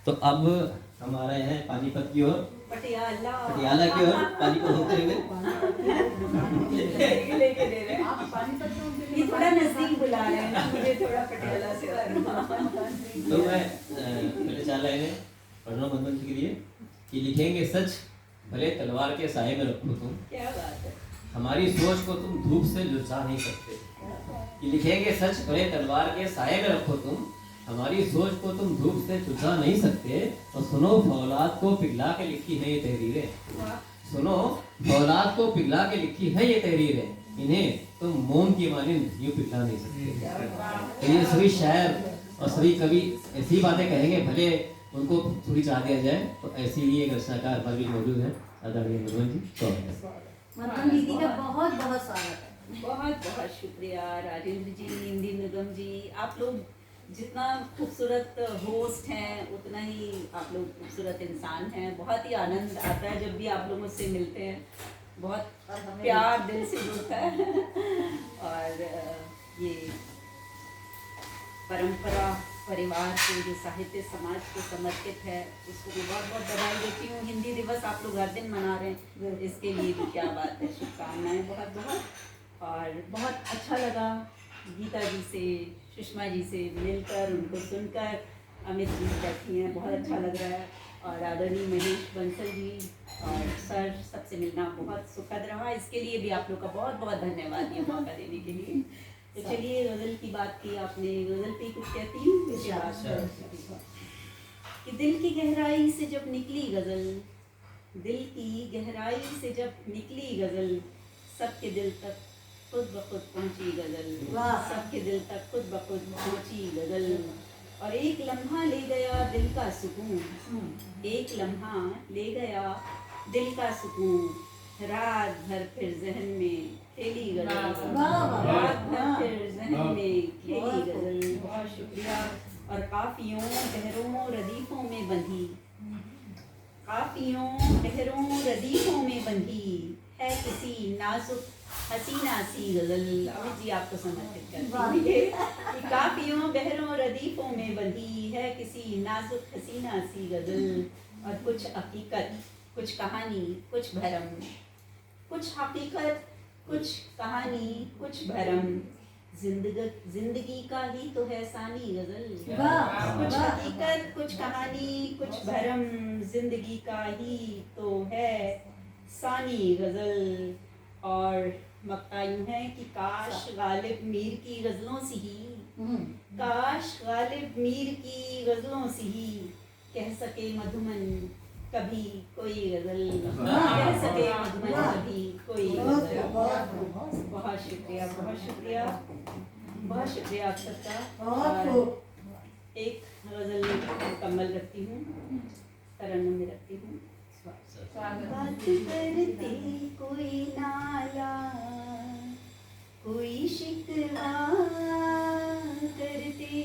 तो अब हम आ रहे हैं पानीपत की ओर, पटियाला की ओर पानीपत होते हुए। लेके दे रहे हैं ये थोड़ा नजदीक बुला रहे हैं ना मुझे, थोड़ा पटियाला से। तो मैं पहले चाह रहे हैं पढ़ना बंधन के लिए कि लिखेंगे सच भले तलवार के साए में रखो तुम। क्या बात है। हमारी सोच को तुम धूप से लुझा नहीं सकते। कि लिखेंगे सच भले तलवार के साए में रखो तुम, हमारी सोच को तुम धूप से छुपा नहीं सकते। और सुनो फौलाद को पिघला के लिखी है ये तहरीरें। सुनो फौलाद को पिघला के लिखी है ये तहरीरें, इन्हें तुम मोम की मानिंद यूं पिघला नहीं सकते। तो ये सभी शायर और सभी कवि ऐसी बातें कहेंगे, भले उनको थोड़ी चाह दिया जाए। तो ऐसी ही एक रचनाकार हमारे बीच मौजूद है, आदरणीय मधुबन जी। स्वागत है। मधुबन दीदी का बहुत बहुत स्वागत है। बहुत बहुत शुक्रिया राजेंद्र जी, इंदी निगम जी। आप लोग जितना खूबसूरत होस्ट हैं उतना ही आप लोग खूबसूरत इंसान हैं। बहुत ही आनंद आता है जब भी आप लोगों से मिलते हैं, बहुत प्यार दिल से जुड़ता है। और ये परंपरा परिवार के जो साहित्य समाज को समर्पित है उसको भी बहुत बहुत बधाई देती हूँ। हिंदी दिवस आप लोग हर दिन मना रहे हैं, इसके लिए भी क्या बात है, शुभकामनाएं बहुत बहुत। और बहुत अच्छा लगा गीता जी से, सुषमा जी से मिलकर, उनको सुनकर। अमित जी बैठी हैं, बहुत अच्छा लग रहा है। और आदरणीय महेश बंसल जी और सर, सबसे मिलना बहुत सुखद रहा। इसके लिए भी आप लोग का बहुत बहुत धन्यवाद ये मौका देने के लिए। तो चलिए, गज़ल की बात की आपने, गज़ल पे कुछ कहती हूँ कि दिल की गहराई से जब निकली गज़ल, दिल की गहराई से जब निकली गज़ल, सबके दिल तक खुद ब खुद पहुँची गज़ल, सबके दिल तक खुद ब खुद पहुँची गज़ल। और एक लम्हा ले गया दिल का सुकून, एक लम्हा ले गया दिल का सुकून। रात भर फिर जहन में खेली गज़ल, रात भर फिर जहन में खेली गज़ल। बहुत शुक्रिया। और काफियों बहरों रदीफों में बंधी, काफियों बहरों रदीफों में बंधी है किसी नाजुक हसीना सी गज़ल। अमित जी आपको समर्पित करती हूँ। काफियों बहरों रदीफों में बंधी है किसी नाजुक हसीना सी गज़ल। और कुछ हकीकत, कुछ कहानी, कुछ भरम, कुछ हकीकत, कुछ कहानी, कुछ भरम। जिंदगी का ही तो है सानी गज़ल। कुछ हकीकत, कुछ कहानी, कुछ भरम, जिंदगी का ही तो है सानी गज़ल। और मक्ता यूं है कि काश गालिब मीर की गज़लों से ही, काश गालिब मीर की गज़लों से ही कह सके मधुमन कभी कोई गज़ल, कह सके मधुमन कभी कोई गज़ल। बहुत शुक्रिया, बहुत शुक्रिया, बहुत शुक्रिया आप सबका। एक गज़ल मुकम्मल रखती हूँ, तरन्नुम में रखती हूँ। बात करते कोई नाला, कोई शिकवा करते,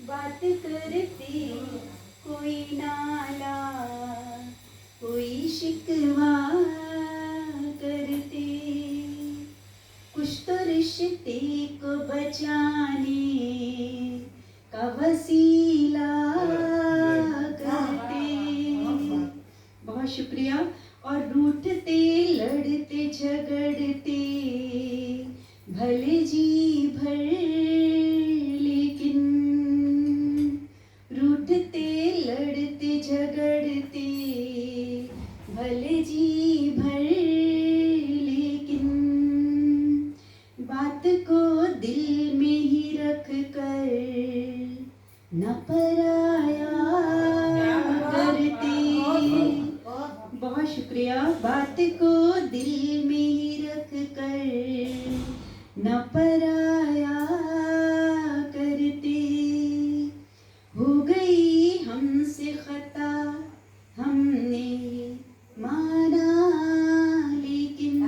बात करते कोई नाला, कोई शिकवा करते। कुछ तो रिश्ते को बचाने का वसीला करते। बहुत शुक्रिया। और रूठते लड़ते झगड़ते भले जी भर, लेकिन रूठते लड़ते झगड़ते भले जी भर, लेकिन बात को दिल में ही रख कर न पराया करते। बहुत शुक्रिया। बात को दिल में ही रख कर न पराया करते। हो गई हमसे खता हमने माना, लेकिन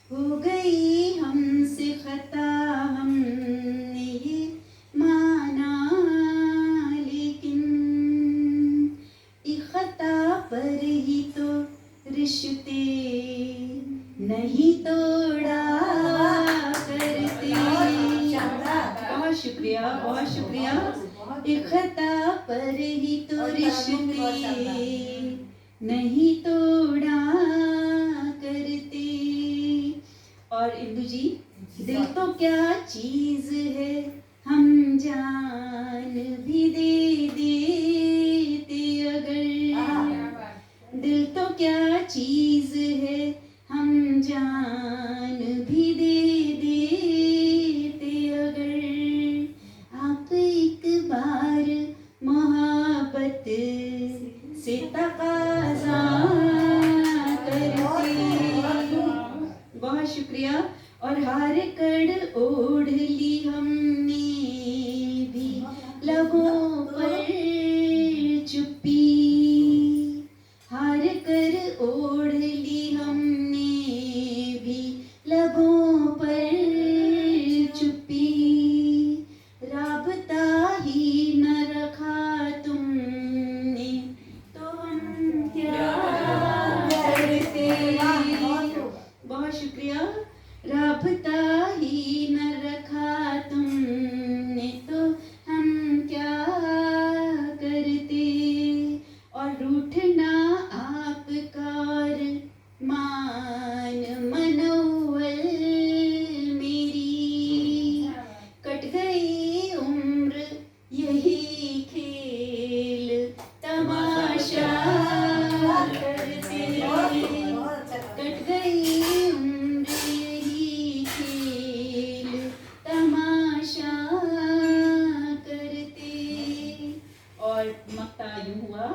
हो गई हमसे खता हमने ये माना, लेकिन इस खता पर ही तो रिश्ते नहीं तोड़ा करते। बहुत शुक्रिया, बहुत शुक्रिया। कि खता पर ही तो रिश्ते नहीं तोड़ा करते। और इंदु जी, दिल तो क्या चीज है हम जान भी दे देते अगर। दिल तो क्या चीज है हम जान भी दे देते अगर। आप एक बार मोहब्बत से तकाज़ा करते। बहुत शुक्रिया। और हार कर ओढ़ ली हमने भी लबों पर चुप्पी। हार कर ओढ़ ली हमने भी लबों पर चुप्पी। राबता ही न रखा तुमने तो हम क्या करते। बहुत शुक्रिया। राबता ही न रखा तुमने तो हम क्या करते। और रूठना आपका और मान मनोवल मेरी। कट गई उम्र यही खेल तमाशा करते। कट गई उम्र यही खेल तमाशा करते। और मक्ता यूं हुआ,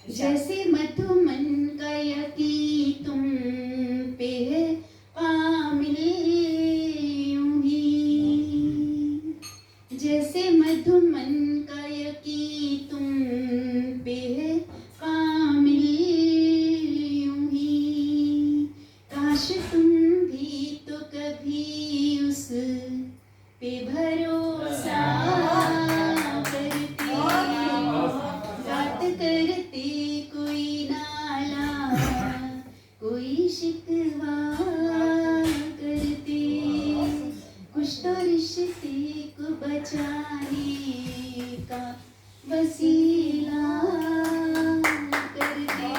जैसे मधुमन का यकीन तुम पे है कामिल यूं ही। जैसे मधुमन का यकीन तुम पे है कामिल यूं ही। काश तुम भी तो कभी उस पे भरोसा करते। बात करते कोई नाला कोई शिकवा करते। कुछ तो रिश्ते को बचाने का वसीला करते।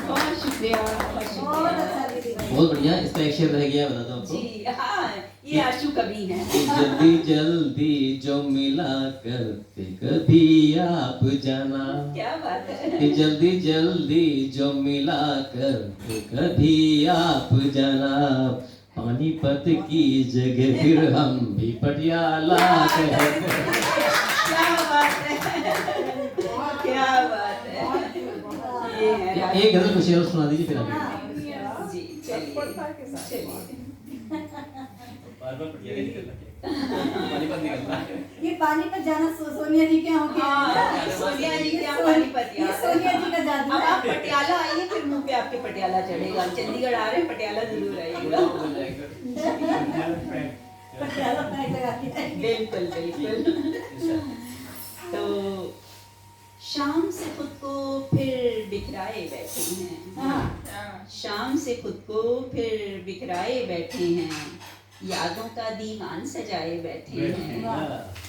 बहुत शुक्रिया, बहुत शुक्रिया। बहुत बढ़िया। इसका एक शेर रह गया, बता दो आपको। जी हाँ, ये आशु कवि है। कि जल्दी जल्दी जो मिला करते कभी आप जाना। क्या बात है। कि जल्दी जल्दी जो मिला करते कभी आप जाना। पानीपत की जगह फिर हम भी पटियाला कहते। क्या बात है, क्या बात है। ये है एक गजल कुछ और सुना दीजिए फिर आगे। जी, चलिए। बार-बार पटियाला निकलना क्या? पानीपत निकलना है। ये पानीपत जाना सोनिया जी के यहाँ हाँ, सोनिया जी के यहाँ पानीपत ये सोनिया जी का जादू अब है। आप पटियाला आइए, फिर मुंह पे आपके पटियाला चढ़ेगा। चंडीगढ़ आ रहे हैं, पटियाला जरूर आइएगा। पटियाला पैक लगा के आएंगे। बिल्कुल बिल्कुल। तो शाम से खुद को फिर बिखराए बैठे हैं। हाँ। शाम से खुद को फिर बिखराए बैठे हैं। यादों का दीवान सजाए बैठे हैं।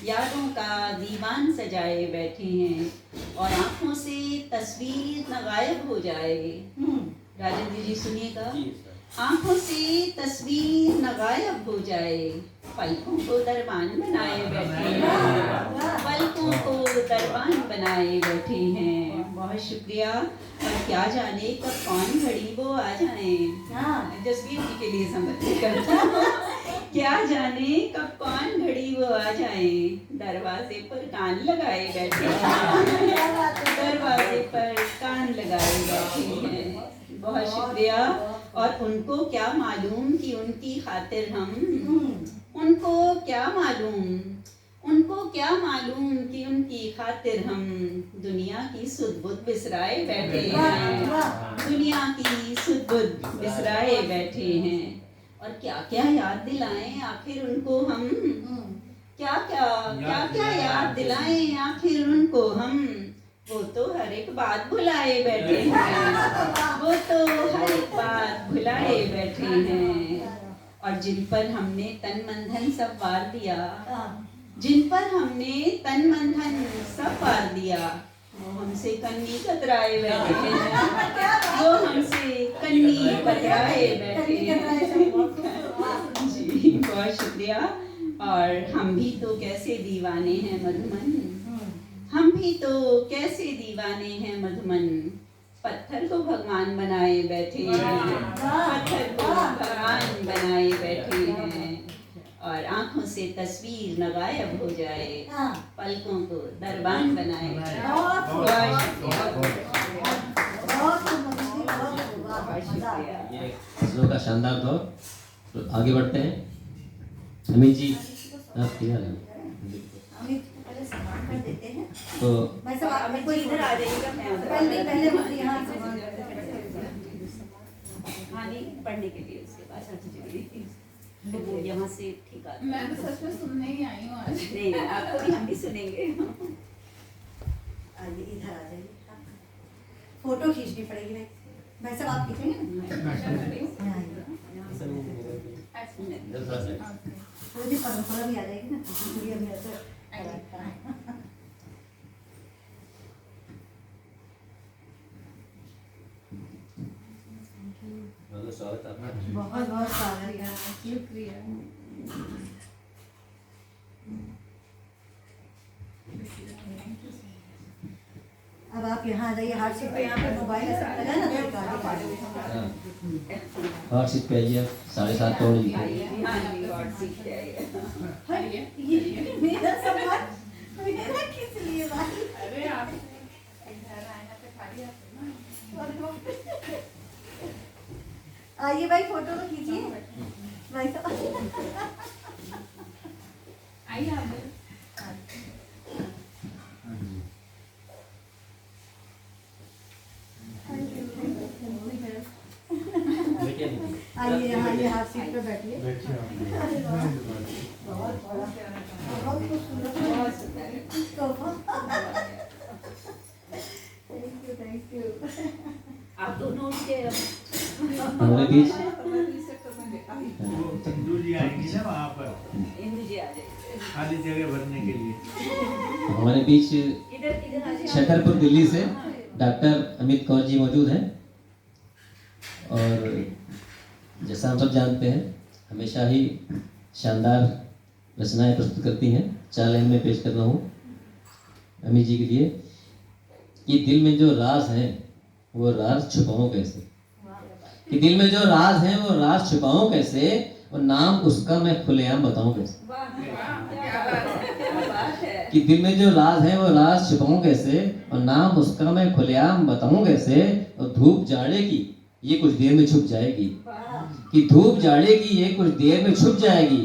यादों का दीवान सजाए बैठे हैं। और आंखों से तस्वीर न गायब हो जाए। राजेंद्र जी सुनिएगा। आंखों से तस्वीर न गायब हो जाए। पलकों को दरबान बनाए बैठे हैं। पलकों को दरबान बनाए बैठे हैं। बहुत शुक्रिया। और क्या जाने कब कौन घड़ी वो आ जाए। जसवीर जी के लिए समर्पित करता हूँ। क्या जाने कब कौन घड़ी वो आ जाए। दरवाजे पर कान लगाए बैठे हैं। दरवाजे पर कान लगाए बैठे हैं। बहुत शुक्रिया। और उनको क्या मालूम कि उनकी खातिर हम, उनको क्या मालूम, उनको क्या मालूम कि उनकी खातिर हम दुनिया की सुध बुध बिसराए बैठे हैं। दुनिया की सुध बुध बिसराए बैठे हैं। और क्या क्या याद दिलाएं आखिर उनको हम। क्या क्या याद दिलाएं आखिर उनको हम। वो तो हर एक बात भुलाए बैठे हैं। वो तो हर एक बात भुलाए बैठे हैं। और जिन पर हमने तन मन धन सब वार दिया, जिन पर हमने तन मन धन सब पार दिया, वो हमसे कन्नी कतराए बैठे हैं, वो हमसे कन्नी कतराए बैठे हैं। जी बहुत शुक्रिया। और हम भी तो कैसे दीवाने हैं मधुमन, हम भी तो कैसे दीवाने हैं मधुमन, पत्थर को भगवान बनाए बैठे हैं, पत्थर को भगवान बनाए बैठे हैं। और आंखों से तस्वीर न गायब हो जाए, पलकों को दरबान बनाए। ये फसलों का शानदार दौर। तो आगे बढ़ते हैं। अमित जी आप क्या है? तो भाई साहब आप कोई इधर आ जाइएगा, मैं उधर पहले यहाँ कहानी पढ़ने के लिए, उसके बाद तो वो यहाँ से ठीक आता है। मैं तो सच में सुनने ही आई हूँ आज। नहीं नहीं, आपको भी हम भी सुनेंगे। आइए इधर आ जाइए, फोटो खींचनी पड़ेगी भाई साहब, आप खींचेंगे ना? मुझे परंपरा भी आ जाएगी ना, इसलिए मैं तो स्वागत आपका। बहुत बहुत स्वागत है। शुक्रिया। अब आप यहाँ आ जाइए, हार्ट सीट पे, यहाँ पे मोबाइल ऐसा लगा ना, तो हॉट सीट पे आइए, 7:30 तोड़ लीजिए। हाँ जी, और सीख जाइए। ये मेरा सामान मेरा किस लिए भाई? अरे आप इधर आना तो खाली आते ना। आइए भाई, फोटो तो खींचिए भाई साहब। आइए आप। आइए यहाँ, आइए हार्ट सीट पे बैठिए। बहुत खूबसूरत, बहुत सुंदर तोहफा। Thank you. आप दोनों के हमारे बीच इंदू जी आएंगी ना वहाँ पर, इंदु जी आ जाइए। खाली जगह भरने के लिए। हमारे बीच इधर इधर आ जाइए। छतरपुर दिल्ली से डॉक्टर अमित कौर जी मौजूद हैं। और जैसा हम सब जानते हैं, हमेशा ही शानदार रचनाएं प्रस्तुत करती हैं। 4 लाइन में पेश कर रहा हूँ अमित जी के लिए कि दिल में जो राज हैं वो राज छुपाऊं कैसे, कि दिल में जो राज हैं वो राज छुपाऊं कैसे, और नाम उसका मैं खुलेआम बताऊं कैसे। कि दिल में जो राज है वो राज छुपाऊं कैसे, और नाम उसका मैं खुलेआम बताऊं कैसे, और धूप जाड़े की ये कुछ देर में छुप जाएगी, कि धूप जाड़े की ये कुछ देर में छुप जाएगी,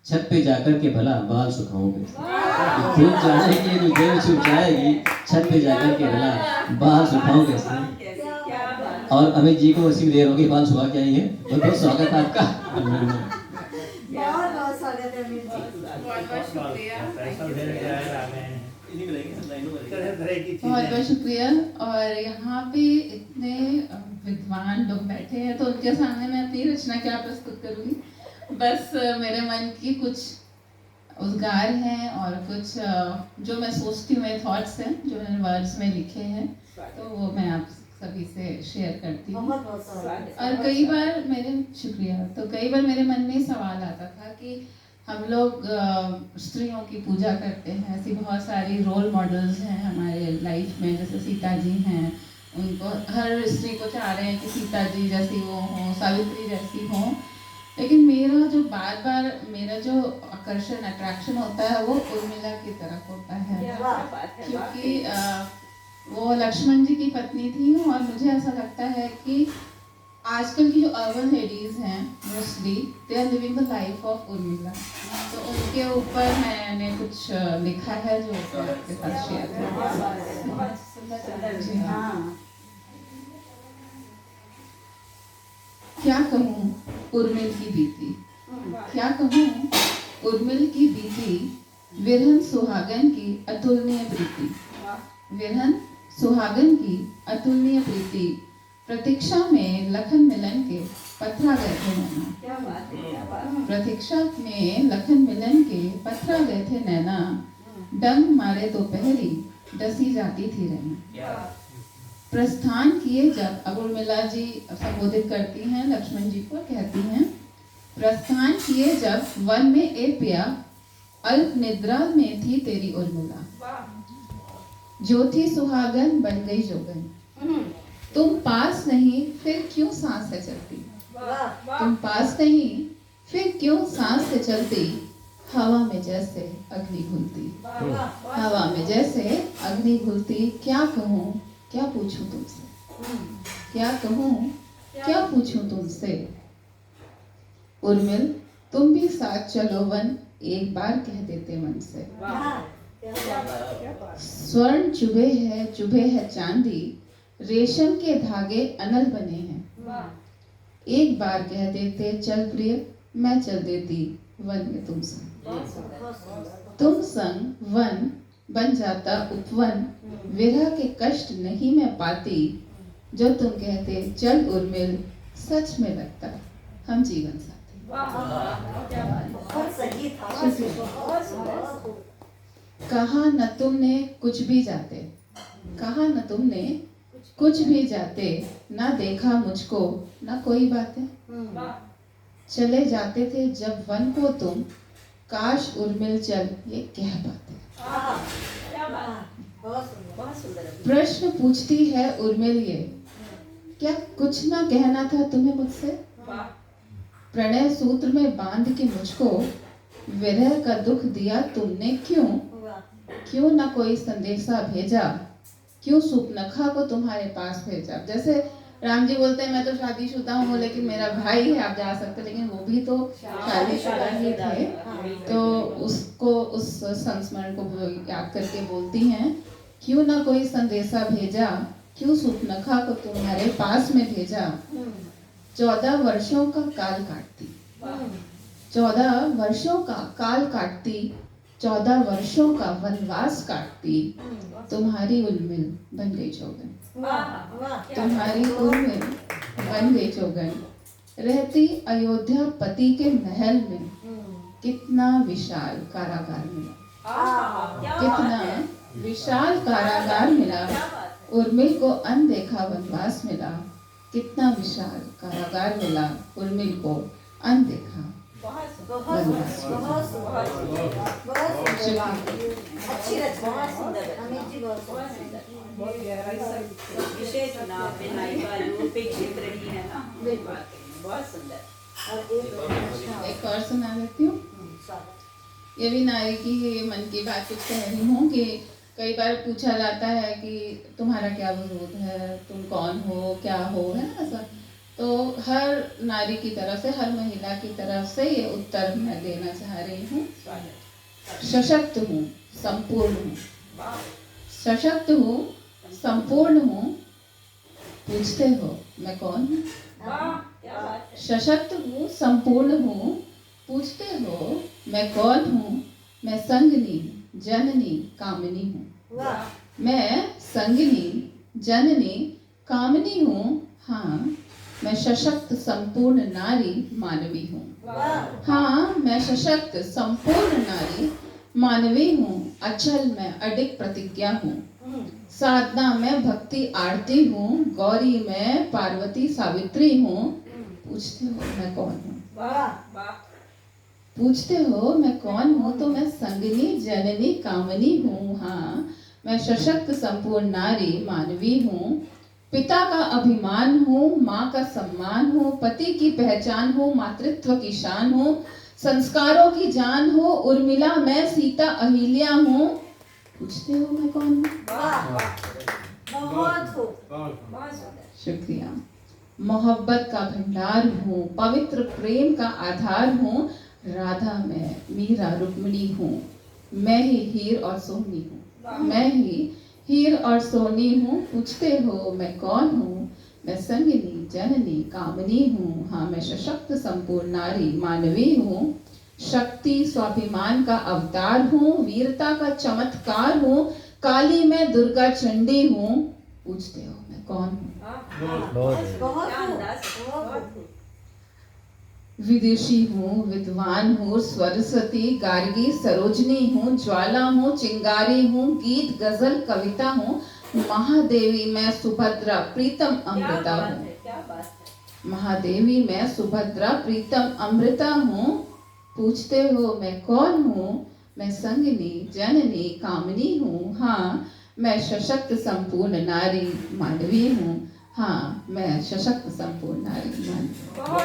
छत पे जाकर के भला बाल सुखाऊं कैसे। कि धूप जाड़े की ये कुछ देर में छुप जाएगी, छत पे जाकर के भला बाल सुखाऊं कैसे। और अमित जी को इसी देर होगी बाल सुखा के आई है। बहुत बहुत स्वागत है आपका। बहुत बहुत स्वागत है अमीर जी। बहुत बहुत शुक्रिया। पैसा देने जाएगा हमें। तरह तरह की बहुत बहुत चीजें। शुक्रिया। और यहाँ पे इतने विद्वान लोग बैठे हैं, तो उनके सामने मैं अपनी रचना क्या प्रस्तुत करूँगी। बस मेरे मन की कुछ उद्गार हैं और कुछ जो मैं सोचती हूँ, थॉट्स हैं जो मैंने वर्ड्स में लिखे हैं, तो वो मैं आप सभी से शेयर करती हूँ। बहुत बहुत स्वागत। और कई बार मेरे मन में सवाल आता था कि हम लोग स्त्रियों की पूजा करते हैं, ऐसी बहुत सारी रोल मॉडल्स हैं हमारे लाइफ में, जैसे सीता जी हैं, उनको हर स्त्री को चाह रहे हैं कि सीता जी जैसी वो हों, सावित्री जैसी हों। लेकिन मेरा जो अट्रैक्शन होता है वो उर्मिला की तरफ होता है, क्योंकि वो लक्ष्मण जी की पत्नी थी। और मुझे ऐसा लगता है कि आजकल की जो अर्बन लेडीज हैं mostly they are living the life of Urmila, तो उनके ऊपर मैंने कुछ लिखा है जो आपके साथ शेयर करूँगा। क्या कहूँ उर्मिल की बीती, क्या कहूँ उर्मिल की बीती, विरहन सुहागन की अतुलनीय प्रीति, विरहन सुहागन की अतुलनीय प्रीति, प्रतीक्षा में लखन मिलन के पथरा गए थे नैना। क्या बात है, क्या बात। प्रतीक्षा में लखन मिलन के पथरा गए थे नैना, डंग मारे दोपहरी डसी जाती थी रहना। प्रस्थान किए जब, अब उर्मिला जी संबोधित करती हैं लक्ष्मण जी को, कहती हैं प्रस्थान किए जब वन में ए पिया, अल्प निद्रा में थी तेरी उर्मिला। जो थी सुहागन बन गई जोगन, तुम पास नहीं फिर क्यों सांस है चलती। तुम पास नहीं फिर क्यों सांस से चलती, हवा में जैसे अग्नि घुलती। हवा में जैसे अग्नि घुलती, क्या कहूँ क्या पूछूं तुमसे, क्या कहूँ क्या पूछूं तुमसे। उर्मिल तुम भी साथ चलो वन, एक बार कह देते मन से। स्वर्ण चुभे है चांदी, रेशम के धागे अनल बने हैं। एक बार कह देते चल प्रिय, मैं चल देती वन में तुम संग। तुम संग वन बन जाता उपवन, विरह के कष्ट नहीं मैं पाती। जो तुम कहते चल उर्मिल, सच में लगता हम जीवन साथी। कहा न तुमने कुछ भी जाते, कहा न तुमने कुछ भी जाते, ना देखा मुझको ना कोई बातें। चले जाते थे जब वन को तुम, काश उर्मिल चल ये कह पाते। प्रश्न पूछती है उर्मिल ये, क्या कुछ ना कहना था तुम्हें मुझसे। प्रणय सूत्र में बांध के मुझको, विरह का दुख दिया तुमने क्यों। क्यों ना कोई संदेशा भेजा, क्यों सुपनखा को तुम्हारे पास भेजा। जैसे राम जी बोलते हैं मैं तो शादीशुदा हूँ लेकिन मेरा भाई है, आप जा सकते, लेकिन वो भी तो शादीशुदा ही थे। तो उसको उस संस्मरण को याद करके बोलती हैं, क्यों ना कोई संदेशा भेजा, क्यों सुपनखा को तुम्हारे पास में भेजा। 14 वर्षों का काल काटती, 14 वर्षों का काल काटती, 14 वर्षों का वनवास काटती, तुम्हारी उर्मिल बन गई जोगन। तुम्हारी उर्मिल बन गई जोगन। रहती अयोध्या पति के महल में, कितना विशाल कारागार मिला, कितना विशाल कारागार मिला। उर्मिल को अनदेखा वनवास मिला, कितना विशाल कारागार मिला। उर्मिल को अनदेखा वनवास मिला। अच्छी रचना, बहुत सुंदर, अमित जी बहुत सुंदर, बहुत गहराई से विषय चुना आपने, नायिका जो उपेक्षित रही है ना, बहुत सुंदर। एक और सुना देती हूँ। ये भी नारी की मन की बात कुछ कह रही हूँ कि कई बार पूछा जाता है कि तुम्हारा क्या वजूद है, तुम कौन हो, क्या हो, है ना ऐसा। तो हर नारी की तरफ से, हर महिला की तरफ से ये उत्तर मैं देना चाह रही हूँ। सशक्त हूँ, संपूर्ण हूँ, सशक्त हूँ, संपूर्ण हूँ। पूछते हो मैं कौन हूँ। सशक्त हूँ, संपूर्ण हूँ। पूछते हो मैं कौन हूँ। मैं संगनी, जननी, कामिनी हूँ। मैं संगनी, जननी, कामिनी हूँ। हाँ, मैं सशक्त संपूर्ण नारी मानवी हूँ। हाँ, मैं सशक्त संपूर्ण नारी मानवी हूँ। अचल मैं अडिग प्रतिज्ञा हूँ। साधना में भक्ति आरती हूँ। गौरी में पार्वती सावित्री हूँ। पूछते हो मैं कौन हूँ। पूछते हो मैं कौन हूँ, तो मैं संगनी, जननी, कामनी हूँ। हाँ, मैं सशक्त संपूर्ण नारी मानवी हूँ। पिता का अभिमान हूँ, माँ का सम्मान हूँ, पति की पहचान हूँ, मातृत्व की शान हूँ, संस्कारों की जान हूँ। उर्मिला मैं सीता अहिल्या हूँ। पूछते हो मैं कौन हूँ। शुक्रिया। मोहब्बत का भंडार हूँ, पवित्र प्रेम का आधार हूँ। राधा मैं, मीरा रुक्मिणी हूँ। मैं ही हीर और सोनी हूँ। मैं ही हीर और सोनी हूँ। पूछते हो मैं कौन हूँ। मैं संगिनी, जननी, कामनी हूँ। हाँ, मैं सशक्त संपूर्ण नारी मानवी हूँ। शक्ति स्वाभिमान का अवतार हूँ। वीरता का चमत्कार हूँ। काली मैं दुर्गा चंडी हूँ। पूछते हो मैं कौन हूँ। विदुषी हूँ, विद्वान हूँ, सरस्वती, गार्गी, सरोजनी हूँ, ज्वाला हूँ, चिंगारी हूँ, गीत, गजल, कविता हूँ, महादेवी मैं सुभद्रा, प्रीतम अमृता हूँ। क्या बात है। महादेवी मैं सुभद्रा, प्रीतम अमृता हूँ। पूछते हो मैं कौन हूँ? मैं संगिनी, जननी, कामनी हूँ। हाँ, मैं सशक्त संपूर्ण नारी मानवी हूँ। हाँ, मैं सशक्त संपूर्ण नारी मानवी।